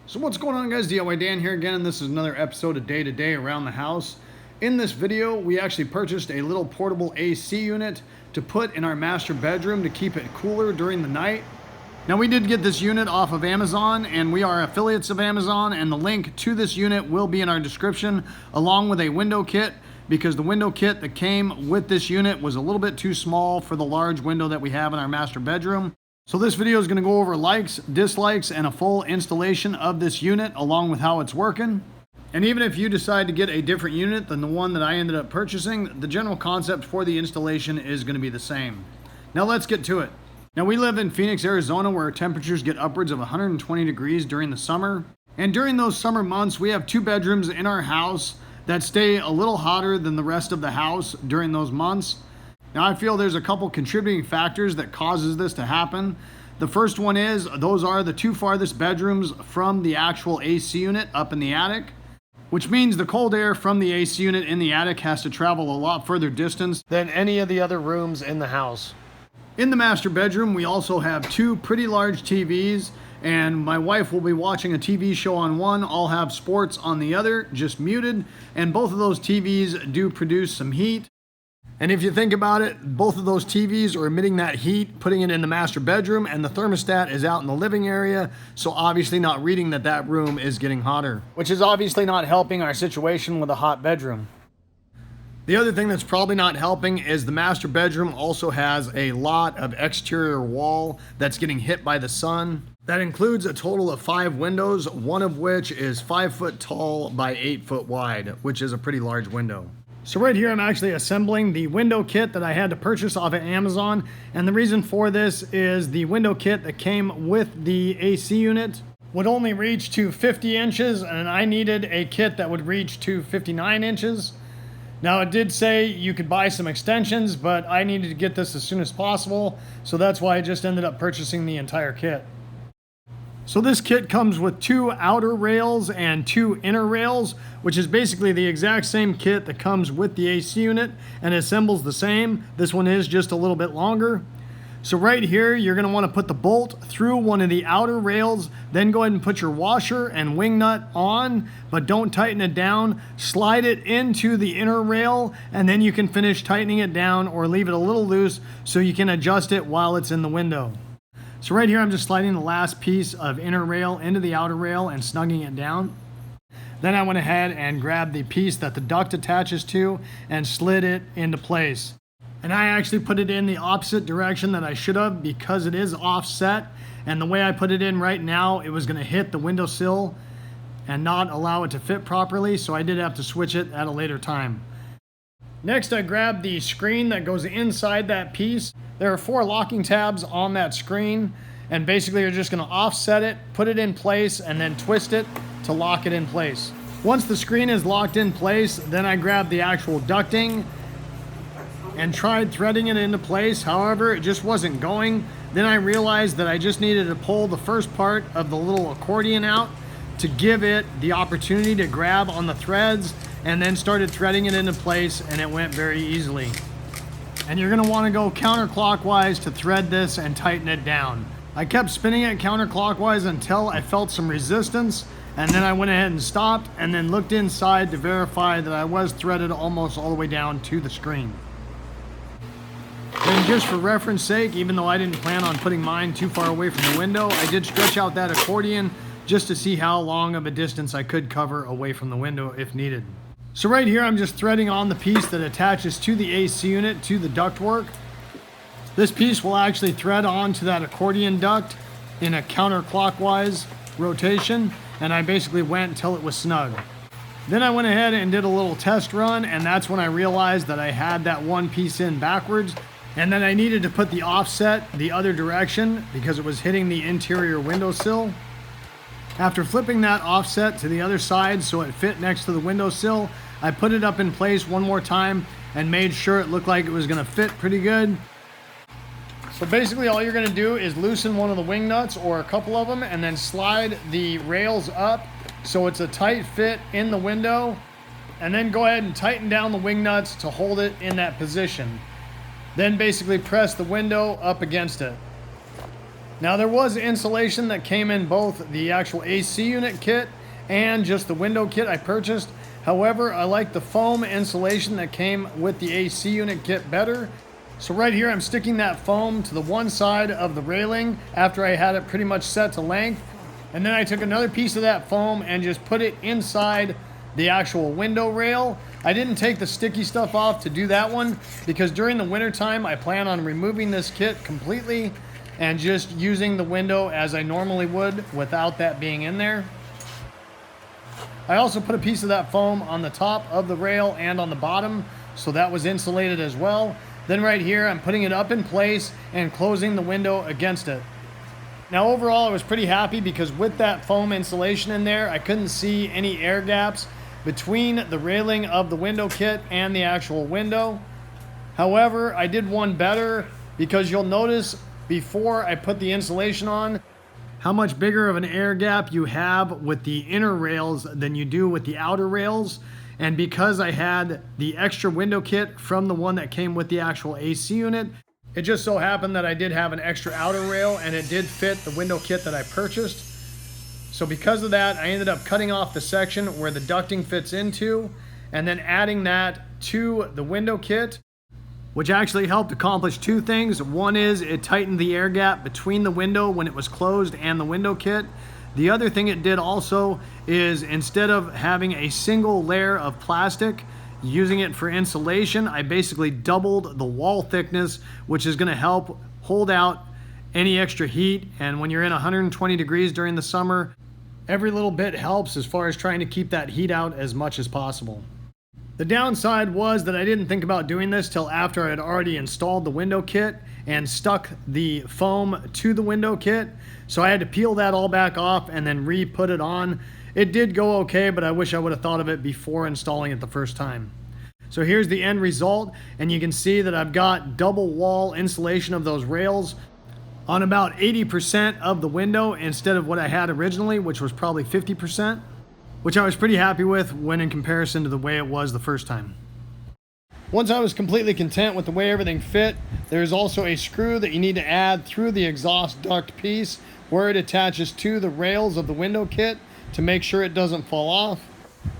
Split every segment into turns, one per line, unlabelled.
So what's going on, guys? DIY Dan here again, and this is another episode of Day to Day Around the House. In this video, we actually purchased a little portable AC unit to put in our master bedroom to keep it cooler during the night. Now, we did get this unit off of Amazon, and we are affiliates of Amazon, and the link to this unit will be in our description, along with a window kit, because the window kit that came with this unit was a little bit too small for the large window that we have in our master bedroom. So this video is going to go over likes, dislikes, and a full installation of this unit along with how it's working. And even if you decide to get a different unit than the one that I ended up purchasing, the general concept for the installation is going to be the same. Now let's get to it. Now we live in Phoenix, Arizona, where temperatures get upwards of 120 degrees during the summer. And during those summer months, we have 2 bedrooms in our house that stay a little hotter than the rest of the house during those months. Now, I feel there's a couple contributing factors that causes this to happen. The first one is those are the 2 farthest bedrooms from the actual AC unit up in the attic, which means the cold air from the AC unit in the attic has to travel a lot further distance than any of the other rooms in the house. In the master bedroom, we also have 2 pretty large TVs, and my wife will be watching a TV show on one. I'll have sports on the other, just muted, and both of those TVs do produce some heat. And if you think about it, both of those TVs are emitting that heat, putting it in the master bedroom, and the thermostat is out in the living area, so obviously not reading that that room is getting hotter, which is obviously not helping our situation with a hot bedroom. The other thing that's probably not helping is the master bedroom also has a lot of exterior wall that's getting hit by the sun. That includes a total of 5 windows, one of which is 5 foot tall by 8 foot wide, which is a pretty large window. So right here, I'm actually assembling the window kit that I had to purchase off of Amazon. And the reason for this is the window kit that came with the AC unit would only reach to 50 inches, and I needed a kit that would reach to 59 inches. Now, it did say you could buy some extensions, but I needed to get this as soon as possible. So that's why I just ended up purchasing the entire kit. So this kit comes with 2 outer rails and 2 inner rails, which is basically the exact same kit that comes with the AC unit and assembles the same. This one is just a little bit longer. So right here, you're going to want to put the bolt through one of the outer rails, then go ahead and put your washer and wing nut on, but don't tighten it down. Slide it into the inner rail, and then you can finish tightening it down or leave it a little loose so you can adjust it while it's in the window. So right here, I'm just sliding the last piece of inner rail into the outer rail and snugging it down. Then I went ahead and grabbed the piece that the duct attaches to and slid it into place. And I actually put it in the opposite direction that I should have because it is offset. And the way I put it in right now, it was going to hit the windowsill and not allow it to fit properly. So I did have to switch it at a later time. Next, I grabbed the screen that goes inside that piece. There are 4 locking tabs on that screen, and basically you're just going to offset it, put it in place, and then twist it to lock it in place. Once the screen is locked in place, then I grabbed the actual ducting and tried threading it into place. However, it just wasn't going. Then I realized that I just needed to pull the first part of the little accordion out to give it the opportunity to grab on the threads, and then started threading it into place, and it went very easily. And you're going to want to go counterclockwise to thread this and tighten it down. I kept spinning it counterclockwise until I felt some resistance, and then I went ahead and stopped and then looked inside to verify that I was threaded almost all the way down to the screen. And just for reference sake, even though I didn't plan on putting mine too far away from the window, I did stretch out that accordion just to see how long of a distance I could cover away from the window if needed. So right here, I'm just threading on the piece that attaches to the AC unit to the ductwork. This piece will actually thread onto that accordion duct in a counterclockwise rotation, and I basically went until it was snug. Then I went ahead and did a little test run, and that's when I realized that I had that one piece in backwards, and then I needed to put the offset the other direction because it was hitting the interior windowsill. After flipping that offset to the other side so it fit next to the windowsill, I put it up in place one more time and made sure it looked like it was going to fit pretty good. So basically all you're going to do is loosen one of the wing nuts or a couple of them, and then slide the rails up so it's a tight fit in the window, and then go ahead and tighten down the wing nuts to hold it in that position. Then basically press the window up against it. Now there was insulation that came in both the actual AC unit kit and just the window kit I purchased. However, I like the foam insulation that came with the AC unit kit better. So right here, I'm sticking that foam to the one side of the railing after I had it pretty much set to length. And then I took another piece of that foam and just put it inside the actual window rail. I didn't take the sticky stuff off to do that one because during the winter time, I plan on removing this kit completely and just using the window as I normally would without that being in there. I also put a piece of that foam on the top of the rail and on the bottom, so that was insulated as well. Then right here, I'm putting it up in place and closing the window against it. Now overall, I was pretty happy because with that foam insulation in there, I couldn't see any air gaps between the railing of the window kit and the actual window. However, I did one better because you'll notice before I put the insulation on, how much bigger of an air gap you have with the inner rails than you do with the outer rails. And because I had the extra window kit from the one that came with the actual AC unit, it just so happened that I did have an extra outer rail and it did fit the window kit that I purchased. So because of that, I ended up cutting off the section where the ducting fits into and then adding that to the window kit, which actually helped accomplish two things. One is it tightened the air gap between the window when it was closed and the window kit. The other thing it did also is instead of having a single layer of plastic, using it for insulation, I basically doubled the wall thickness, which is going to help hold out any extra heat. And when you're in 120 degrees during the summer, every little bit helps as far as trying to keep that heat out as much as possible. The downside was that I didn't think about doing this till after I had already installed the window kit and stuck the foam to the window kit. So I had to peel that all back off and then re-put it on. It did go okay, but I wish I would have thought of it before installing it the first time. So here's the end result, and you can see that I've got double wall insulation of those rails on about 80% of the window instead of what I had originally, which was probably 50%, which I was pretty happy with when in comparison to the way it was the first time. Once I was completely content with the way everything fit, there's also a screw that you need to add through the exhaust duct piece where it attaches to the rails of the window kit to make sure it doesn't fall off.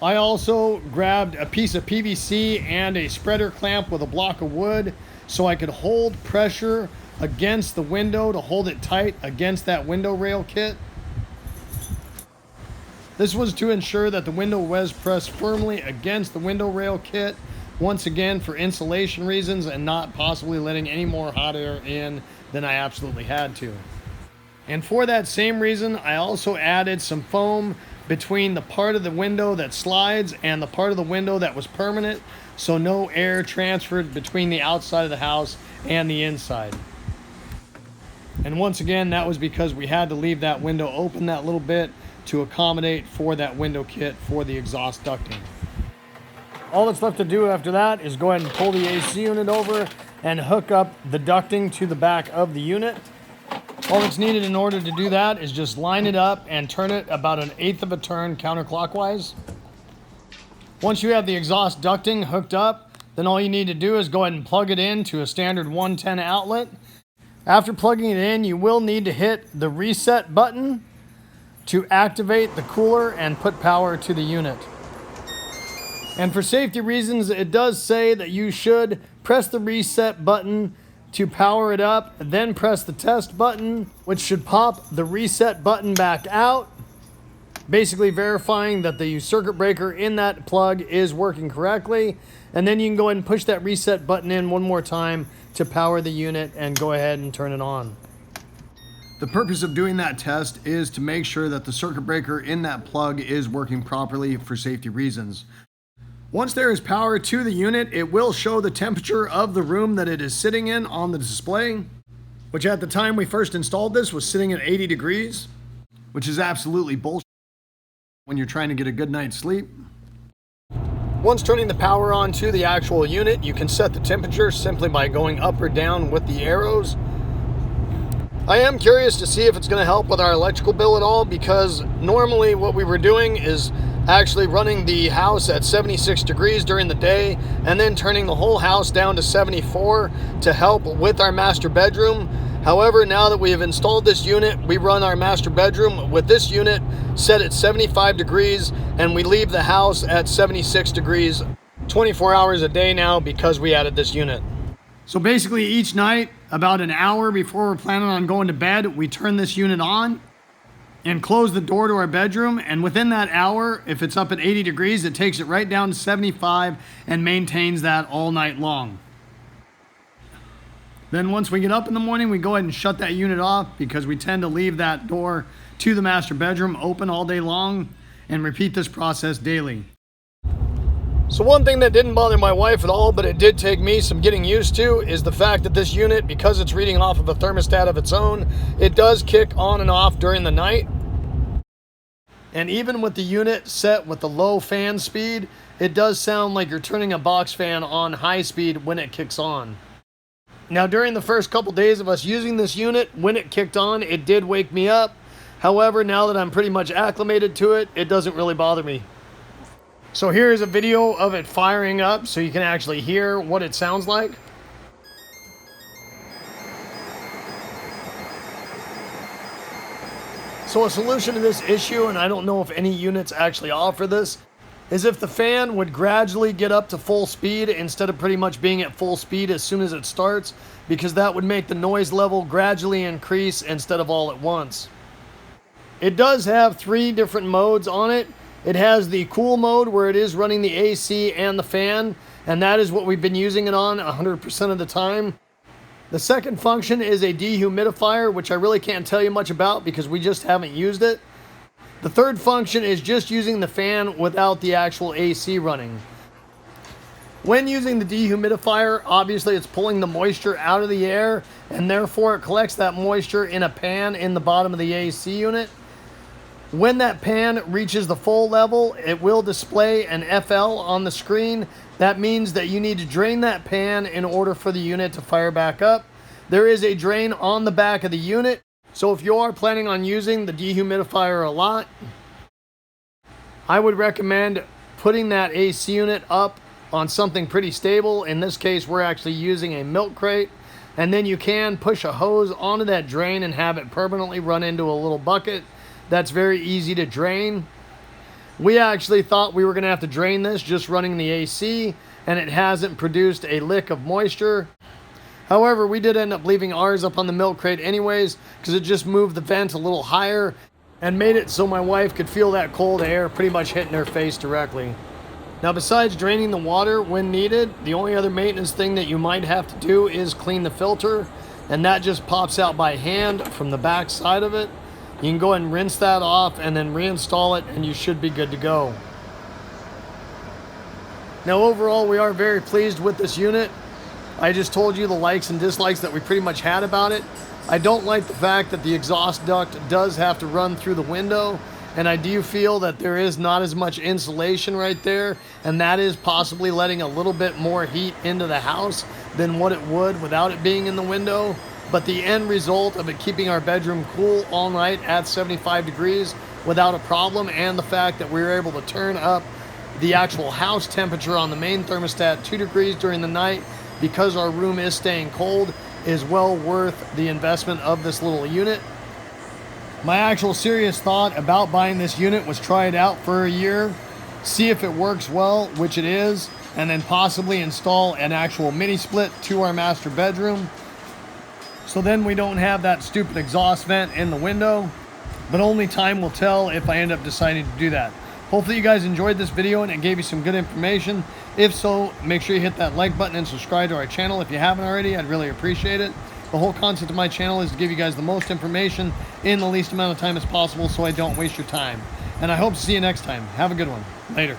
I also grabbed a piece of PVC and a spreader clamp with a block of wood so I could hold pressure against the window to hold it tight against that window rail kit. This was to ensure that the window was pressed firmly against the window rail kit, once again for insulation reasons and not possibly letting any more hot air in than I absolutely had to. And for that same reason, I also added some foam between the part of the window that slides and the part of the window that was permanent, so no air transferred between the outside of the house and the inside. And once again, that was because we had to leave that window open that little bit to accommodate for that window kit for the exhaust ducting. All that's left to do after that is go ahead and pull the AC unit over and hook up the ducting to the back of the unit. All that's needed in order to do that is just line it up and turn it about 1/8 of a turn counterclockwise. Once you have the exhaust ducting hooked up, then all you need to do is go ahead and plug it into a standard 110 outlet. After plugging it in, you will need to hit the reset button to activate the cooler and put power to the unit. And for safety reasons, it does say that you should press the reset button to power it up, then press the test button, which should pop the reset button back out, basically verifying that the circuit breaker in that plug is working correctly. And then you can go ahead and push that reset button in one more time to power the unit and go ahead and turn it on. The purpose of doing that test is to make sure that the circuit breaker in that plug is working properly for safety reasons. Once there is power to the unit, it will show the temperature of the room that it is sitting in on the display, which at the time we first installed this was sitting at 80 degrees, which is absolutely bullshit when you're trying to get a good night's sleep. Once turning the power on to the actual unit, you can set the temperature simply by going up or down with the arrows. I am curious to see if it's going to help with our electrical bill at all, because normally what we were doing is actually running the house at 76 degrees during the day and then turning the whole house down to 74 to help with our master bedroom. However, now that we have installed this unit, we run our master bedroom with this unit set at 75 degrees, and we leave the house at 76 degrees 24 hours a day now because we added this unit. So basically each night, about an hour before we're planning on going to bed, we turn this unit on and close the door to our bedroom. And within that hour, if it's up at 80 degrees, it takes it right down to 75 and maintains that all night long. Then once we get up in the morning, we go ahead and shut that unit off because we tend to leave that door to the master bedroom open all day long and repeat this process daily. So one thing that didn't bother my wife at all, but it did take me some getting used to, is the fact that this unit, because it's reading off of a thermostat of its own, it does kick on and off during the night. And even with the unit set with the low fan speed, it does sound like you're turning a box fan on high speed when it kicks on. Now, during the first couple days of us using this unit, when it kicked on, it did wake me up. However, now that I'm pretty much acclimated to it, it doesn't really bother me. So here is a video of it firing up so you can actually hear what it sounds like. So a solution to this issue, and I don't know if any units actually offer this, is if the fan would gradually get up to full speed instead of pretty much being at full speed as soon as it starts, because that would make the noise level gradually increase instead of all at once. It does have 3 different modes on it. It has the cool mode where it is running the AC and the fan, and that is what we've been using it on 100% of the time. The second function is a dehumidifier, which I really can't tell you much about because we just haven't used it. The third function is just using the fan without the actual AC running. When using the dehumidifier, obviously it's pulling the moisture out of the air, and therefore it collects that moisture in a pan in the bottom of the AC unit. When that pan reaches the full level, it will display an FL on the screen. That means that you need to drain that pan in order for the unit to fire back up. There is a drain on the back of the unit. So if you are planning on using the dehumidifier a lot, I would recommend putting that AC unit up on something pretty stable. In this case, we're actually using a milk crate. And then you can push a hose onto that drain and have it permanently run into a little bucket. That's very easy to drain. We actually thought we were going to have to drain this just running the AC, and it hasn't produced a lick of moisture. However, we did end up leaving ours up on the milk crate anyways, because it just moved the vent a little higher and made it so my wife could feel that cold air pretty much hitting her face directly. Now, besides draining the water when needed, the only other maintenance thing that you might have to do is clean the filter, and that just pops out by hand from the back side of it. You can go ahead and rinse that off and then reinstall it, and you should be good to go. Now, overall, we are very pleased with this unit. I just told you the likes and dislikes that we pretty much had about it. I don't like the fact that the exhaust duct does have to run through the window, and I do feel that there is not as much insulation right there, and that is possibly letting a little bit more heat into the house than what it would without it being in the window. But the end result of it keeping our bedroom cool all night at 75 degrees without a problem, and the fact that we were able to turn up the actual house temperature on the main thermostat 2 degrees during the night because our room is staying cold, is well worth the investment of this little unit. My actual serious thought about buying this unit was try it out for a year, see if it works well, which it is, and then possibly install an actual mini split to our master bedroom. So then we don't have that stupid exhaust vent in the window, but only time will tell if I end up deciding to do that. Hopefully you guys enjoyed this video and it gave you some good information. If so, make sure you hit that like button and subscribe to our channel if you haven't already. I'd really appreciate it. The whole concept of my channel is to give you guys the most information in the least amount of time as possible so I don't waste your time. And I hope to see you next time. Have a good one. Later.